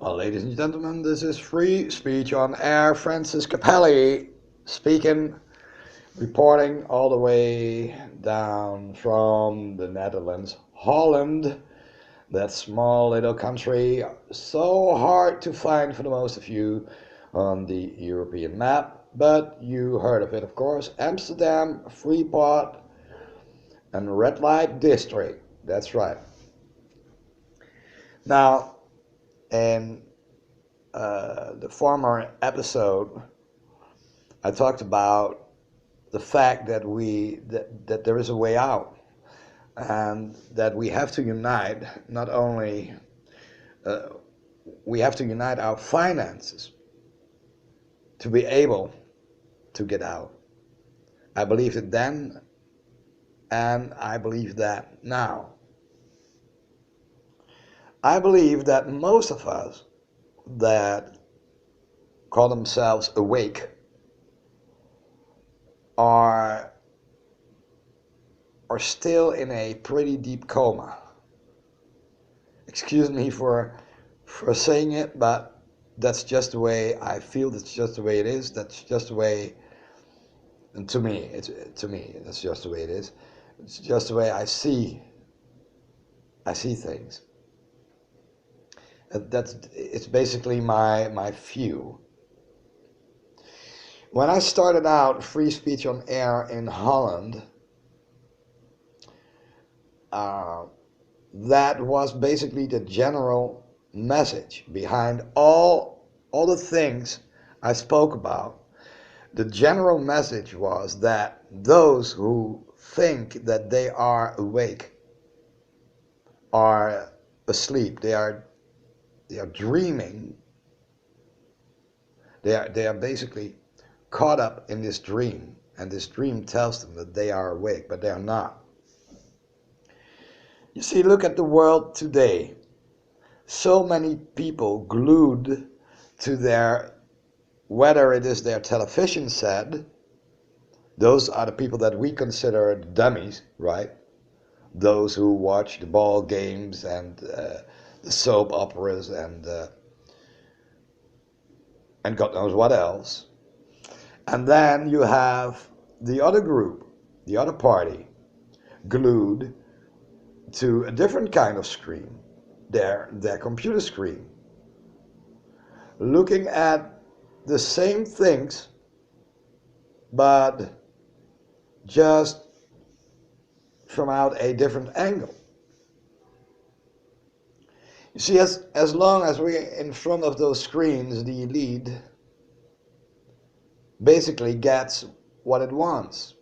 Well, ladies and gentlemen, this is Free Speech on Air. Francis Capelli speaking, reporting all the way down from the Netherlands, Holland, that small little country, so hard to find for the most of you on the European map. But you heard of it, of course. Amsterdam, Freeport, and Red Light District. That's right. Now, in the former episode, I talked about the fact that that there is a way out, and that we have to unite. Not only uh, we have to unite our finances to be able to get out. I believed it then, and I believe that now. I believe that most of us that call themselves awake are still in a pretty deep coma. Excuse me for saying it, but that's just the way I feel. That's just the way it is. That's just the way. And to me, that's just the way it is. It's just the way I see things. It's basically my view. When I started out Free Speech on Air in Holland, that was basically the general message behind all the things I spoke about. The general message was that those who think that they are awake are asleep. They are dreaming. They are basically caught up in this dream, and this dream tells them that they are awake, but they are not. You see, look at the world today. So many people glued to whether it is their television set. Those are the people that we consider dummies, right? Those who watch the ball games and the soap operas and God knows what else. And then you have the other group, the other party, glued to a different kind of screen, their computer screen, looking at the same things, but just from out a different angle. You see, as long as we're in front of those screens, the elite basically gets what it wants.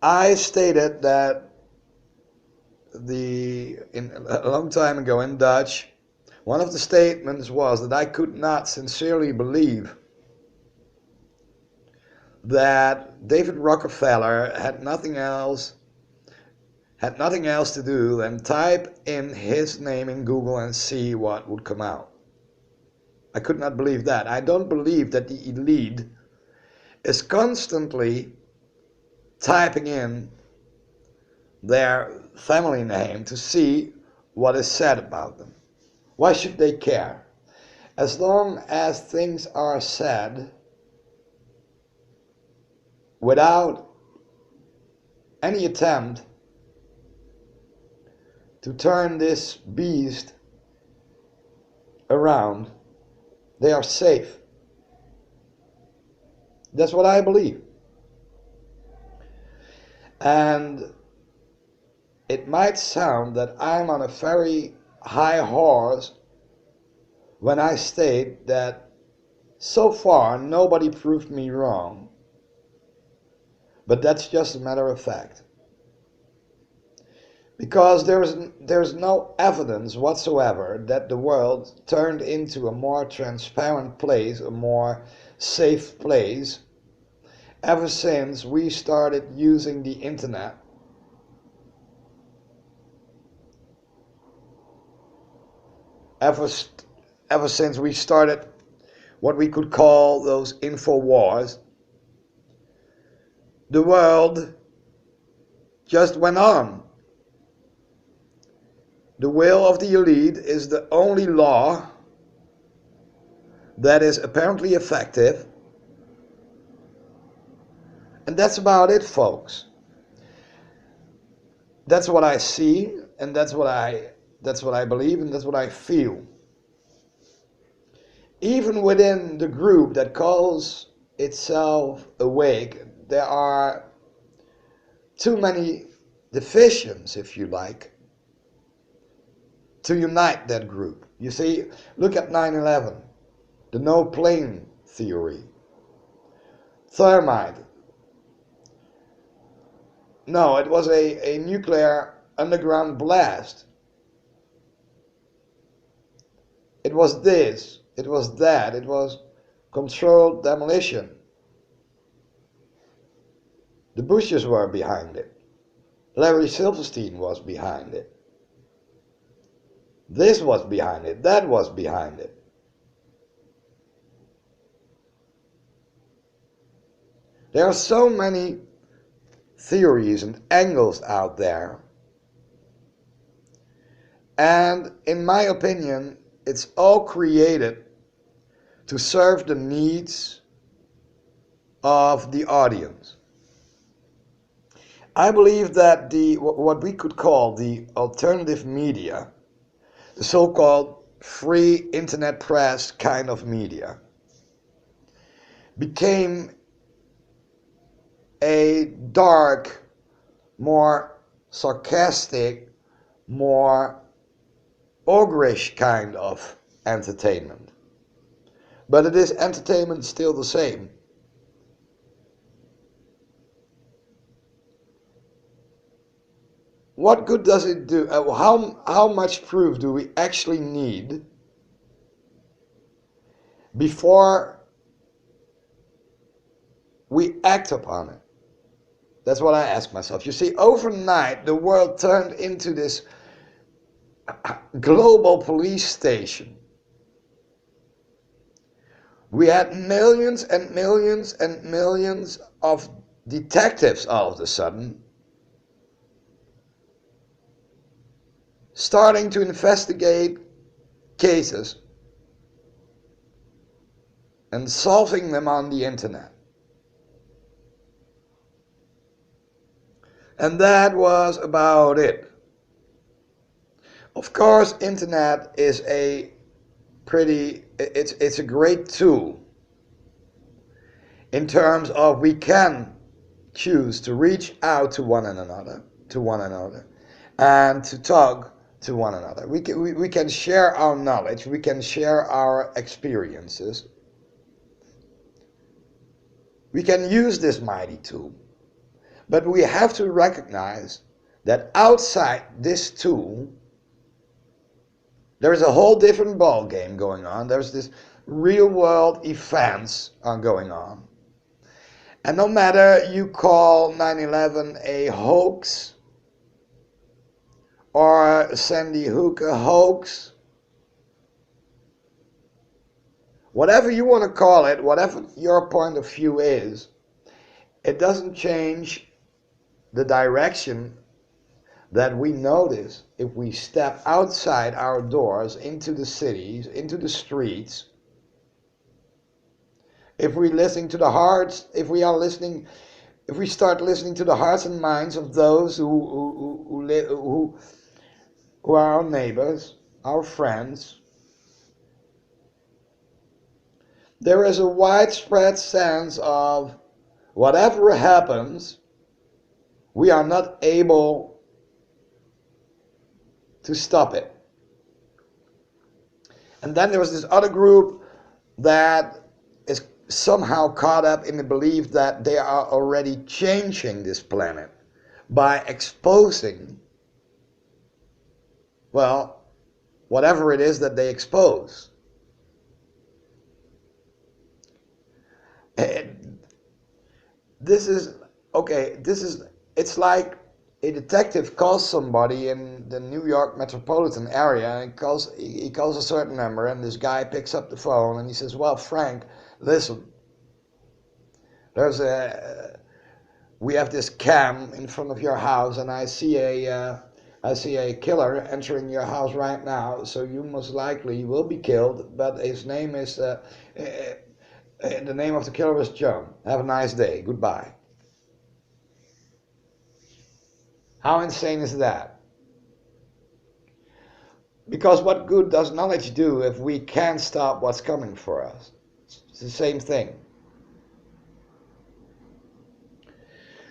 I stated that a long time ago in Dutch, one of the statements was that I could not sincerely believe that David Rockefeller had nothing else to do than type in his name in Google and see what would come out. I could not believe that. I don't believe that the elite is constantly typing in their family name to see what is said about them. Why should they care? As long as things are said without any attempt to turn this beast around, they are safe. That's what I believe. And it might sound that I'm on a very high horse when I state that so far nobody proved me wrong, but that's just a matter of fact. Because there's no evidence whatsoever that the world turned into a more transparent place, a more safe place, ever since we started using the internet. Ever since we started what we could call those info wars, the world just went on. the will of the elite is the only law that is apparently effective. And that's about it, folks. That's what I see, and that's what I believe, and that's what I feel. Even within the group that calls itself awake, there are too many divisions, if you like, to unite that group. You see, look at 9/11, the no plane theory, thermite. No, it was a nuclear underground blast. It was this, it was that, it was controlled demolition. The Bushes were behind it. Larry Silverstein was behind it. This was behind it, that was behind it. There are so many theories and angles out there. And in my opinion, it's all created to serve the needs of the audience. I believe that what we could call the alternative media, the so-called free internet press kind of media, became a dark, more sarcastic, more ogreish kind of entertainment. But it is entertainment still the same. What good does it do? How much proof do we actually need before we act upon it? That's what I ask myself. You see, overnight the world turned into this global police station. We had millions and millions and millions of detectives all of a sudden starting to investigate cases and solving them on the internet. And that was about it. Of course, internet is it's a great tool in terms of we can choose to reach out to one another, and to talk to one another. We can share our knowledge, we can share our experiences. We can use this mighty tool, but we have to recognize that outside this tool, there is a whole different ball game going on. There's this real world events going on. And no matter you call 9/11 a hoax or Sandy Hook a hoax, whatever you want to call it, whatever your point of view is, it doesn't change the direction that we notice if we step outside our doors into the cities, into the streets, if we listen to the hearts, if we start listening to the hearts and minds of those who are our neighbors, our friends. There is a widespread sense of whatever happens, we are not able to stop it. And then there was this other group that is somehow caught up in the belief that they are already changing this planet by exposing, well, whatever it is that they expose. It's like a detective calls somebody in the New York metropolitan area, and he calls a certain number, and this guy picks up the phone and he says, well, Frank, listen, we have this cam in front of your house, and I see a I see a killer entering your house right now, so you most likely will be killed, but his name is, the name of the killer is John. Have a nice day. Goodbye. How insane is that? Because what good does knowledge do if we can't stop what's coming for us? It's the same thing.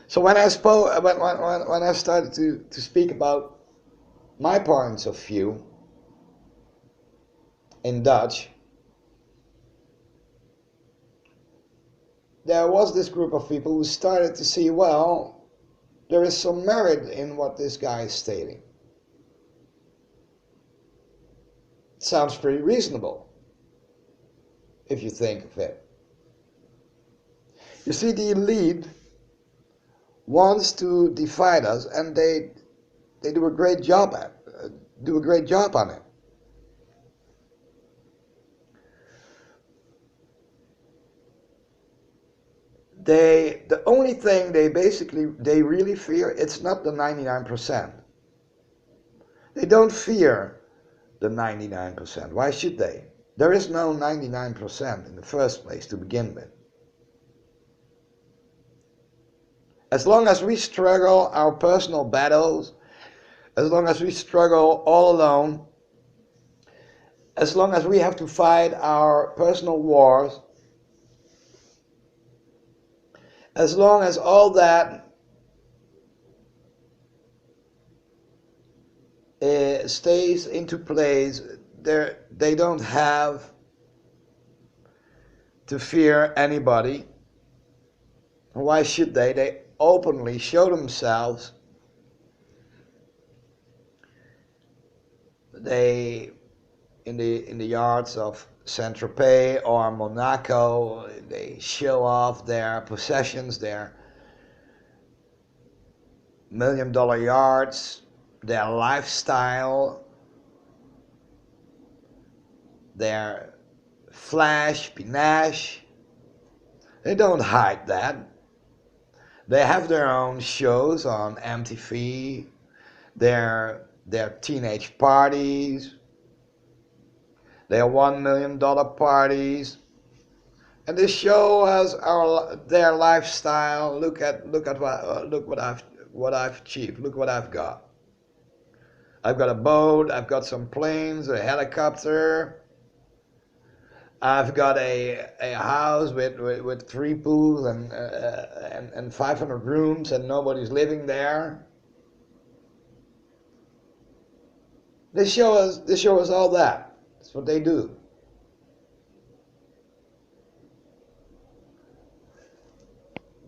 So when I started to speak about my points of view in Dutch, there was this group of people who started to see, well, there is some merit in what this guy is stating. It sounds pretty reasonable, if you think of it. You see, the elite wants to divide us, and they do a great job on it. The only thing they really fear, it's not the 99%. They don't fear the 99%. Why should they? There is no 99% in the first place to begin with. As long as we struggle our personal battles, as long as we struggle all alone, as long as we have to fight our personal wars, as long as all that stays into place, they don't have to fear anybody. Why should they? They openly show themselves. They in the yards of Saint-Tropez or Monaco, they show off their possessions, their $1 million yachts, their lifestyle, their flash, panache. They don't hide that. They have their own shows on MTV, their teenage parties, their $1 million parties, and they show us their lifestyle. Look what I've achieved. Look what I've got. I've got a boat. I've got some planes, a helicopter. I've got a house with 3 pools and 500 rooms, and nobody's living there. They show us all that. That's what they do.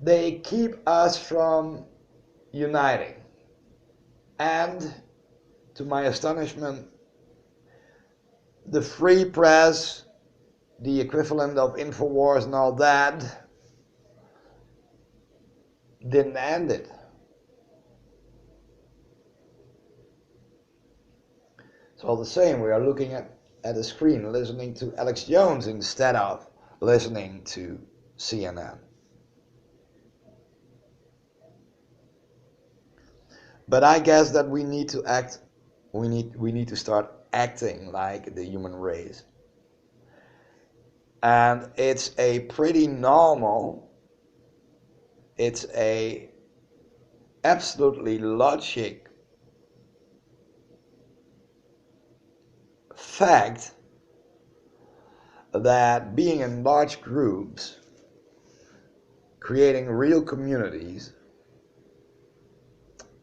They keep us from uniting. And to my astonishment, the free press, the equivalent of InfoWars and all that, didn't end it. It's all the same. We are looking at a screen, listening to Alex Jones instead of listening to CNN. But I guess that we need to act. We need to start acting like the human race. And it's a pretty normal, it's a absolutely logic fact that being in large groups, creating real communities,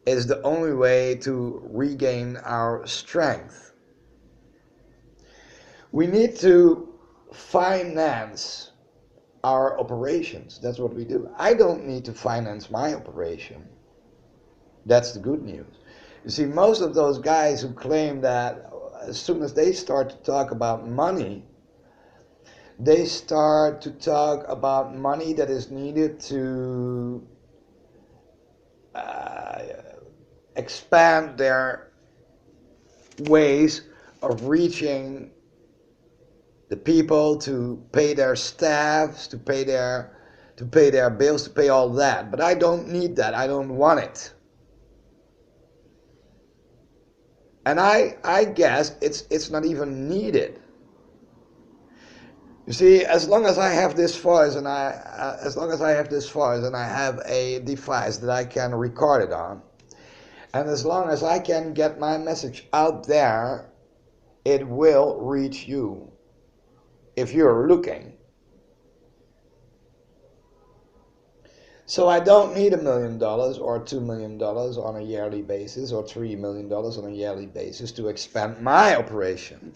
is the only way to regain our strength. We need to finance our operations. That's what we do. I don't need to finance my operation. That's the good news. You see, most of those guys who claim that as soon as they start to talk about money, they start to talk about money that is needed to expand their ways of reaching the people, to pay their staffs, to pay their bills, to pay all that. But I don't need that. I don't want it. And I guess it's not even needed. You see, as long as I have this voice and as long as I have this voice and I have a device that I can record it on, and as long as I can get my message out there, it will reach you if you're looking. So I don't need $1 million or $2 million on a yearly basis or $3 million on a yearly basis to expand my operation.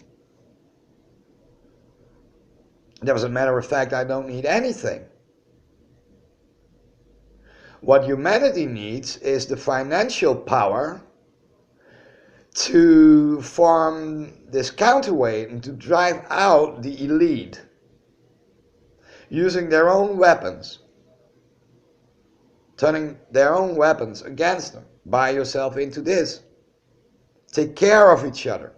As a matter of fact, I don't need anything. What humanity needs is the financial power to form this counterweight and to drive out the elite using their own weapons, turning their own weapons against them. Buy yourself into this. Take care of each other.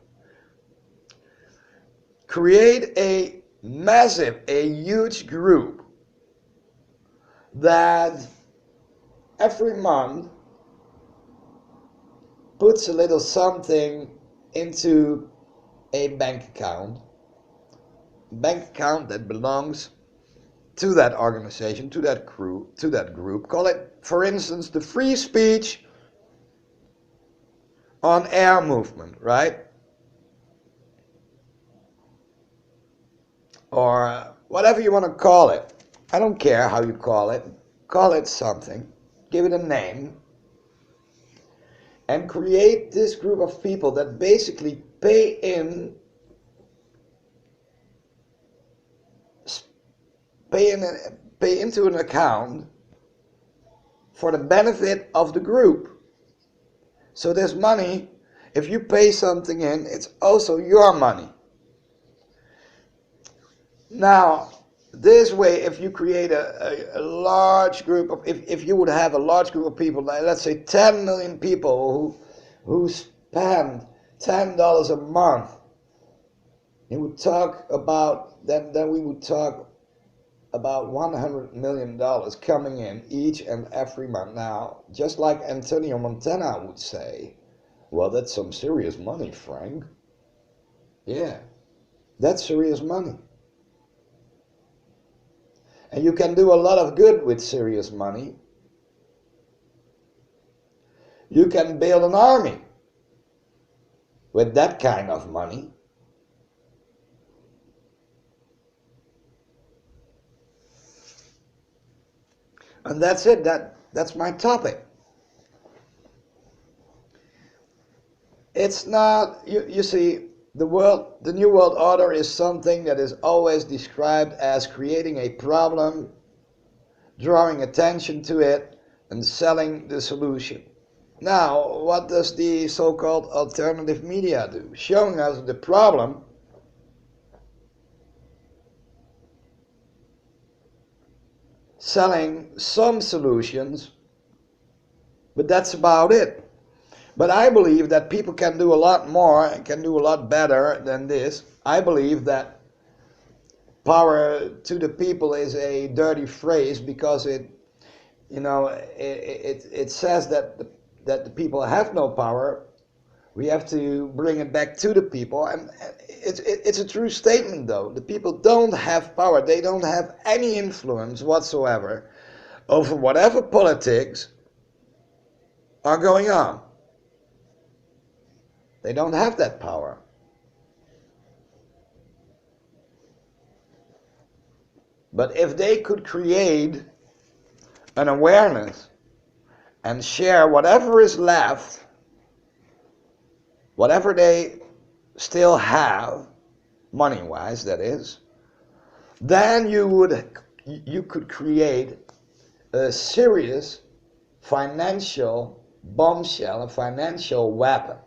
Create a massive, a huge group that every month puts a little something into a bank account that belongs to that organization, to that group. Call it, for instance, the free speech on air movement, right? Or whatever you want to call it. I don't care how you call it. Call it something. Give it a name. And create this group of people that basically pay into an account for the benefit of the group. So this money, if you pay something in, it's also your money. Now, this way, if you create a large group of, if you would have a large group of people, let's say 10 million people who spend $10 a month, we would talk about, then we would talk about $100 million coming in each and every month. Now, just like Antonio Montana would say, well, that's some serious money, Frank. Yeah, that's serious money. And you can do a lot of good with serious money. You can build an army with that kind of money. And that's it. That's my topic. It's not, you see, the New World Order is something that is always described as creating a problem, drawing attention to it, and selling the solution. Now, what does the so-called alternative media do? Showing us the problem, selling some solutions, but that's about it. But I believe that people can do a lot more and can do a lot better than this. I believe that power to the people is a dirty phrase because it says that the people have no power. We have to bring it back to the people, and it's a true statement though. The people don't have power. They don't have any influence whatsoever over whatever politics are going on. They don't have that power. But if they could create an awareness and share whatever is left, whatever they still have, money-wise that is, then you could create a serious financial bombshell, a financial weapon.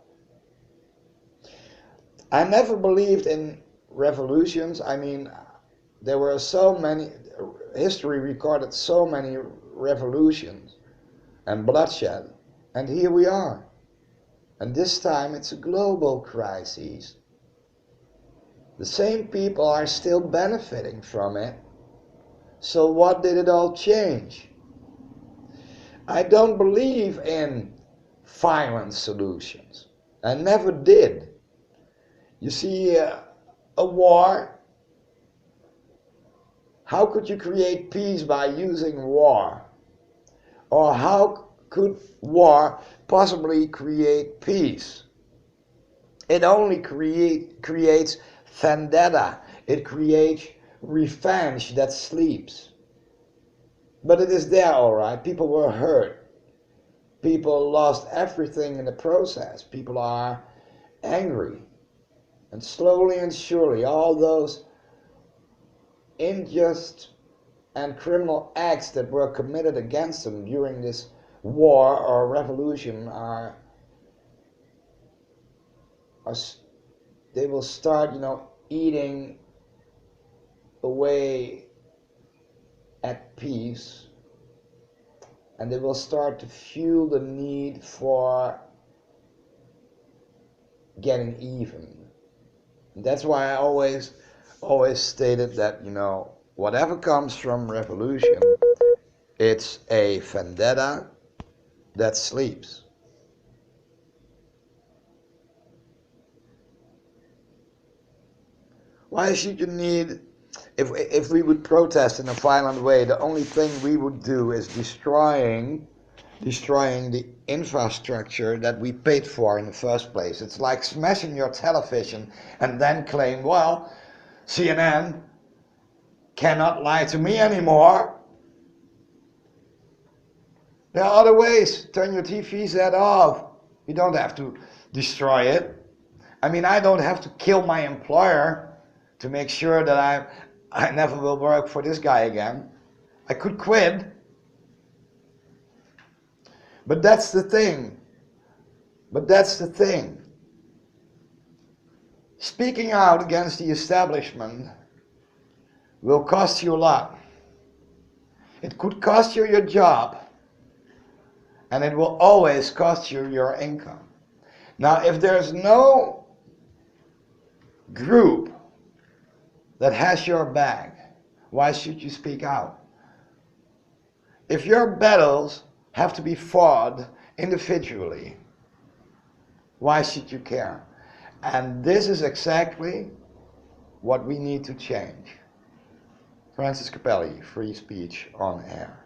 I never believed in revolutions. I mean, there were so many, history recorded so many revolutions and bloodshed, and here we are. And this time it's a global crisis. The same people are still benefiting from it. So what did it all change? I don't believe in violent solutions. I never did. You see, a war, how could you create peace by using war? Or how could war possibly create peace? It only creates vendetta. It creates revenge that sleeps. But it is there, all right. People were hurt. People lost everything in the process. People are angry. And slowly and surely, all those unjust and criminal acts that were committed against them during this war or revolution are they will start, eating away at peace, and they will start to fuel the need for getting even. And that's why I always stated that, whatever comes from revolution, it's a vendetta that sleeps. Why should you need, if we would protest in a violent way, the only thing we would do is destroying the infrastructure that we paid for in the first place. It's like smashing your television and then claim, well, CNN cannot lie to me anymore. There are other ways. Turn your TV set off. You don't have to destroy it. I mean, I don't have to kill my employer to make sure that I never will work for this guy again. I could quit. But that's the thing. Speaking out against the establishment will cost you a lot. It could cost you your job, and it will always cost you your income. Now, if there's no group that has your back, why should you speak out? If your battles have to be fought individually, why should you care? And this is exactly what we need to change. Francis Capelli, Free Speech on Air.